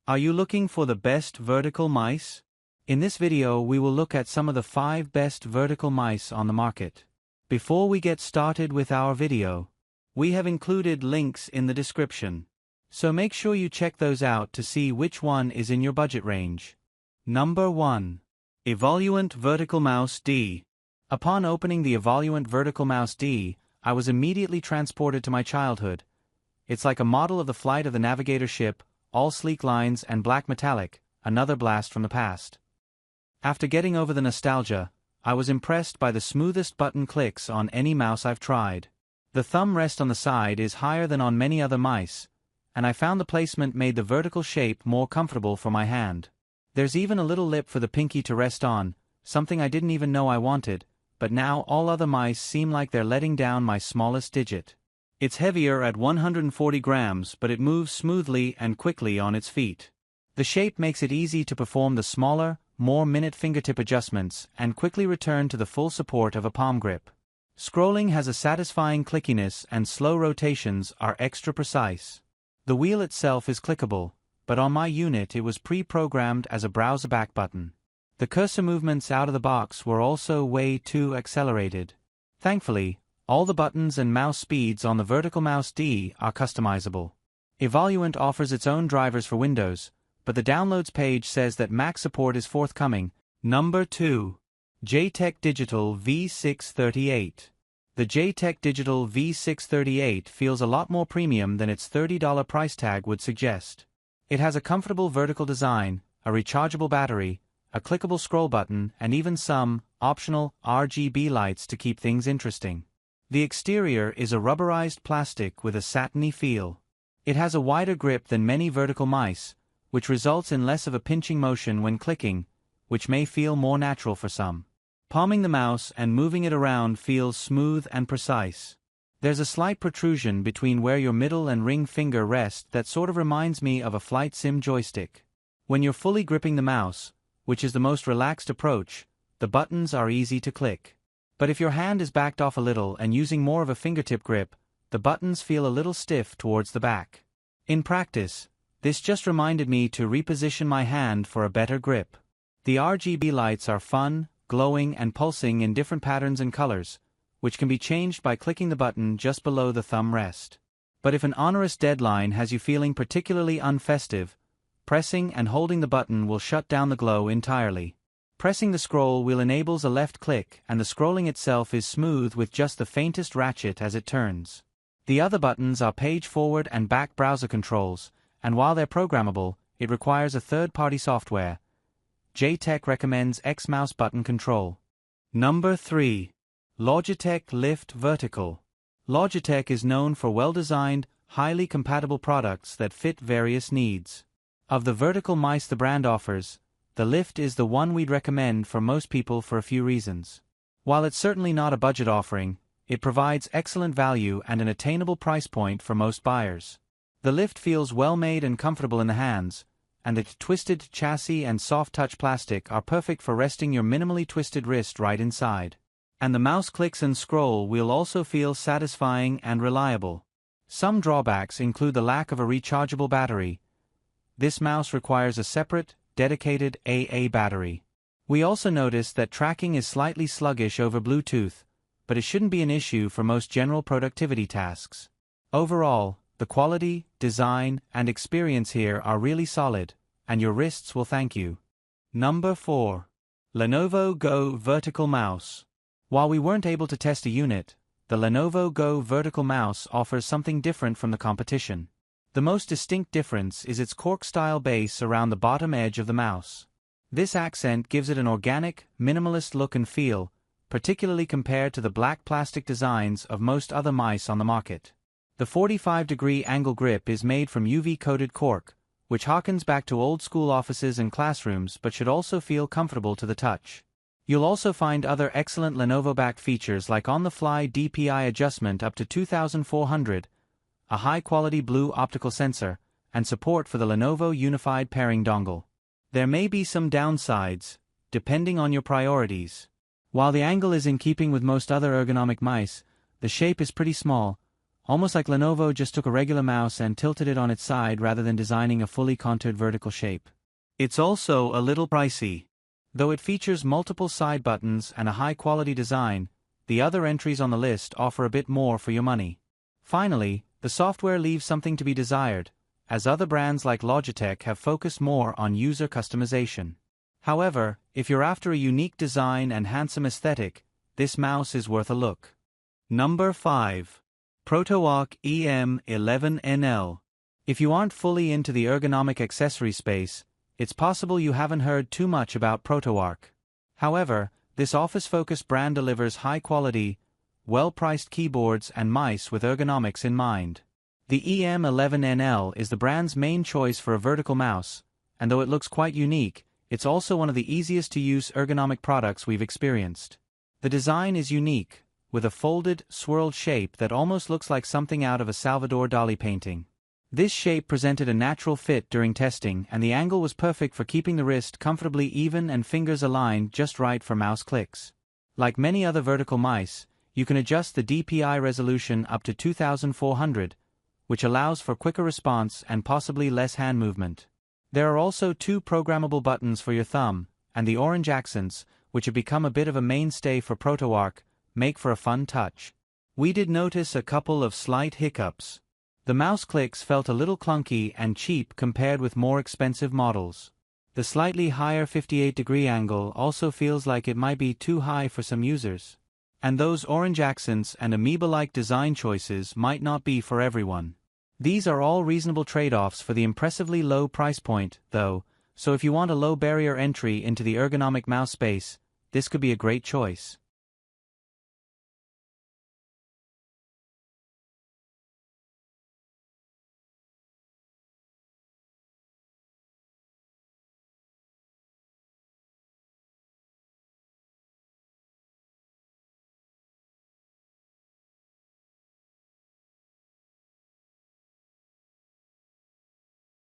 Are you looking for the best vertical mice? In this video we will look at some of the 5 best vertical mice on the market. Before we get started with our video, we have included links in the description. So make sure you check those out to see which one is in your budget range. Number 1. Evoluent VerticalMouse D. Upon opening the Evoluent VerticalMouse D, I was immediately transported to my childhood. It's like a model of the flight of the navigator ship, all sleek lines and black metallic, another blast from the past. After getting over the nostalgia, I was impressed by the smoothest button clicks on any mouse I've tried. The thumb rest on the side is higher than on many other mice, and I found the placement made the vertical shape more comfortable for my hand. There's even a little lip for the pinky to rest on, something I didn't even know I wanted, but now all other mice seem like they're letting down my smallest digit. It's heavier at 140 grams, but it moves smoothly and quickly on its feet. The shape makes it easy to perform the smaller, more minute fingertip adjustments and quickly return to the full support of a palm grip. Scrolling has a satisfying clickiness and slow rotations are extra precise. The wheel itself is clickable, but on my unit it was pre-programmed as a browser back button. The cursor movements out of the box were also way too accelerated. Thankfully, all the buttons and mouse speeds on the VerticalMouse D are customizable. Evoluent offers its own drivers for Windows, but the downloads page says that Mac support is forthcoming. Number 2. JTech Digital V638. The JTech Digital V638 feels a lot more premium than its $30 price tag would suggest. It has a comfortable vertical design, a rechargeable battery, a clickable scroll button, and even some optional RGB lights to keep things interesting. The exterior is a rubberized plastic with a satiny feel. It has a wider grip than many vertical mice, which results in less of a pinching motion when clicking, which may feel more natural for some. Palming the mouse and moving it around feels smooth and precise. There's a slight protrusion between where your middle and ring finger rest that sort of reminds me of a flight sim joystick. When you're fully gripping the mouse, which is the most relaxed approach, the buttons are easy to click. But if your hand is backed off a little and using more of a fingertip grip, the buttons feel a little stiff towards the back. In practice, this just reminded me to reposition my hand for a better grip. The RGB lights are fun, glowing and pulsing in different patterns and colors, which can be changed by clicking the button just below the thumb rest. But if an onerous deadline has you feeling particularly unfestive, pressing and holding the button will shut down the glow entirely. Pressing the scroll wheel enables a left click, and the scrolling itself is smooth with just the faintest ratchet as it turns. The other buttons are page forward and back browser controls, and while they're programmable, it requires a third-party software. JTech recommends X mouse button control. Number 3. Logitech Lift Vertical. Logitech is known for well-designed, highly compatible products that fit various needs. Of the vertical mice the brand offers, the Lift is the one we'd recommend for most people for a few reasons. While it's certainly not a budget offering, it provides excellent value and an attainable price point for most buyers. The Lift feels well-made and comfortable in the hands, and its twisted chassis and soft-touch plastic are perfect for resting your minimally twisted wrist right inside. And the mouse clicks and scroll wheel also feel satisfying and reliable. Some drawbacks include the lack of a rechargeable battery. This mouse requires a separate, dedicated AA battery. We also noticed that tracking is slightly sluggish over Bluetooth, but it shouldn't be an issue for most general productivity tasks. Overall, the quality, design, and experience here are really solid, and your wrists will thank you. Number 4. Lenovo Go Vertical Mouse. While we weren't able to test a unit, the Lenovo Go Vertical Mouse offers something different from the competition. The most distinct difference is its cork-style base around the bottom edge of the mouse. This accent gives it an organic, minimalist look and feel, particularly compared to the black plastic designs of most other mice on the market. The 45-degree angle grip is made from UV-coated cork, which harkens back to old-school offices and classrooms but should also feel comfortable to the touch. You'll also find other excellent Lenovo-backed features like on-the-fly DPI adjustment up to 2400, a high-quality blue optical sensor, and support for the Lenovo Unified Pairing dongle. There may be some downsides, depending on your priorities. While the angle is in keeping with most other ergonomic mice, the shape is pretty small, almost like Lenovo just took a regular mouse and tilted it on its side rather than designing a fully contoured vertical shape. It's also a little pricey. Though it features multiple side buttons and a high-quality design, the other entries on the list offer a bit more for your money. Finally, the software leaves something to be desired, as other brands like Logitech have focused more on user customization. However, if you're after a unique design and handsome aesthetic, this mouse is worth a look. Number 5. ProtoArc EM11 NL. If you aren't fully into the ergonomic accessory space, it's possible you haven't heard too much about ProtoArc. However, this office-focused brand delivers high-quality, well-priced keyboards and mice with ergonomics in mind. The EM11 NL is the brand's main choice for a vertical mouse, and though it looks quite unique, it's also one of the easiest-to-use ergonomic products we've experienced. The design is unique, with a folded, swirled shape that almost looks like something out of a Salvador Dali painting. This shape presented a natural fit during testing, and the angle was perfect for keeping the wrist comfortably even and fingers aligned just right for mouse clicks. Like many other vertical mice, you can adjust the DPI resolution up to 2400, which allows for quicker response and possibly less hand movement. There are also 2 programmable buttons for your thumb, and the orange accents, which have become a bit of a mainstay for ProtoArc, make for a fun touch. We did notice a couple of slight hiccups. The mouse clicks felt a little clunky and cheap compared with more expensive models. The slightly higher 58-degree angle also feels like it might be too high for some users. And those orange accents and amoeba-like design choices might not be for everyone. These are all reasonable trade-offs for the impressively low price point, though, so if you want a low barrier entry into the ergonomic mouse space, this could be a great choice.